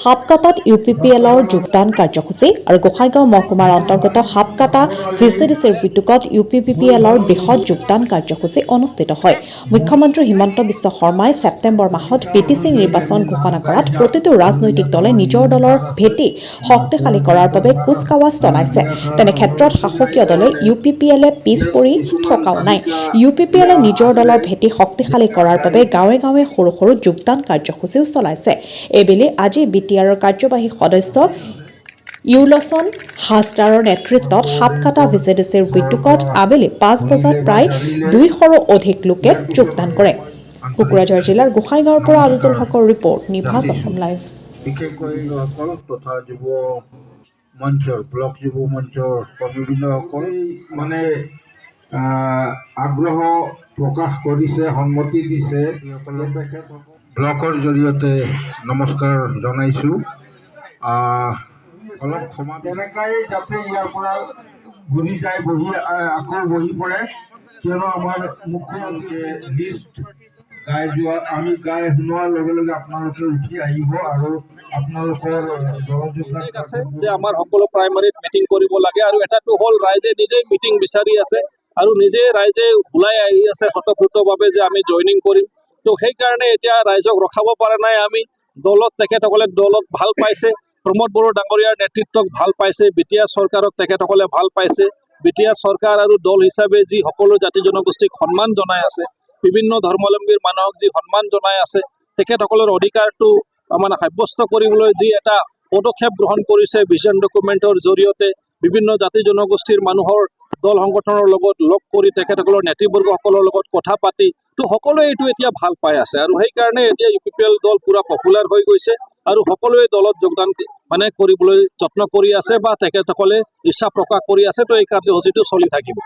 হাপকাটাত UPPLৰ যোগদান কাৰ্যসূচী আৰু গোসাইগাঁও মহকুমাৰ অন্তৰ্গত হাপকাটা VCDCৰ ভিতুকত UPPLৰ বৃহৎ যোগদান কাৰ্যসূচী অনুষ্ঠিত হয়। মুখ্যমন্ত্ৰী হিমন্ত বিশ্ব শৰ্মাই ছেপ্টেম্বৰ মাহত PTC নিৰ্বাচন ঘোষণা কৰাত প্ৰতিটো ৰাজনৈতিক দলে নিজৰ দলৰ ভেটি শক্তিশালী কৰাৰ বাবে কুচকাৱাজ চলাইছে। তেনে ক্ষেত্ৰত শাসকীয় দলে UPPLে পিছ পৰি থকাও নাই। UPPLে নিজৰ দলৰ ভেটি শক্তিশালী কৰাৰ বাবে গাঁৱে গাঁৱে সৰু সৰু যোগদান কাৰ্যসূচীও চলাইছে। এইবেলি আজি BTRৰ কাৰ্যবাহী সদস্য ইউলচন হাছদাৰৰ নেতৃত্বত হাপকাটা VCDCৰ ভিতুকত আবেলি 5 বজাত প্ৰায় 200ৰো অধিক লোকে যোগদান কৰে। কোকৰাঝাৰ জিলাৰ গোসাইগাঁৱৰ পৰা আজিজুল হকৰ ৰিপৰ্ট, নিভাজ অসম লাইভ। বিশেষকৈ তথা যুৱ মঞ্চৰ ব্লক যুৱ মঞ্চৰ কৰ্মীবৃন্দসকল মানে আগ্ৰহ প্ৰকাশ কৰিছে, সন্মতি দিছে। ব্লকৰ জৰিয়তে নমস্কাৰ জনাইছোঁ। অলপ ক্ষমা তেনেকাই যাতে ইয়াৰ পৰা ঘূৰি যায়, আকৌ বহি পৰে, কিয়নো আমাৰ মুখ্যমন্ত্ৰীয়ে লিষ্ট গাই যোৱা আমি গাই শুনোৱাৰ লগে লগে আপোনালোকে উঠি আহিব আৰু আপোনালোকৰ যে আমাৰ সকলো প্ৰাইমাৰীত মিটিং কৰিব লাগে। আৰু এটাটো হ'ল ৰাইজে নিজেই মিটিং বিচাৰি আছে আৰু নিজে ৰাইজে ওলাই আহি আছে স্বতঃস্ফূৰ্তভাৱে যে আমি জইনিং কৰিম। তো সেইকাৰণে এতিয়া ৰাইজক ৰখাব পৰা নাই। আমি দলত তেখেতসকলে দলত ভাল পাইছে, প্ৰমোদ বড়ো ডাঙৰীয়াৰ নেতৃত্বক ভাল পাইছে, BTR চৰকাৰক তেখেতসকলে ভাল পাইছে। BTR চৰকাৰ আৰু দল হিচাপে যি সকলো জাতি জনগোষ্ঠীক সন্মান জনাই আছে, বিভিন্ন ধৰ্মাৱলম্বীৰ মানুহক যি সন্মান জনাই আছে, তেখেতসকলৰ অধিকাৰটো মানে সাব্যস্ত কৰিবলৈ যি এটা পদক্ষেপ গ্ৰহণ কৰিছে ভিজন ডকুমেণ্টৰ জৰিয়তে, বিভিন্ন জাতি জনগোষ্ঠীৰ মানুহৰ দল সংগঠনৰ লগত লগ কৰি তেখেতসকলৰ নেতৃবৰ্গসকলৰ লগত কথা পাতি তো সকলোৱে এইটো এতিয়া ভাল পাই আছে। আৰু সেইকাৰণে এতিয়া UPPL দল পুৰা পপুলাৰ হৈ গৈছে আৰু সকলোৱে দলত যোগদান মানে কৰিবলৈ যত্ন কৰি আছে বা তেখেতসকলে ইচ্ছা প্ৰকাশ কৰি আছে। তো এই কাৰ্যসূচীটো চলি থাকিব।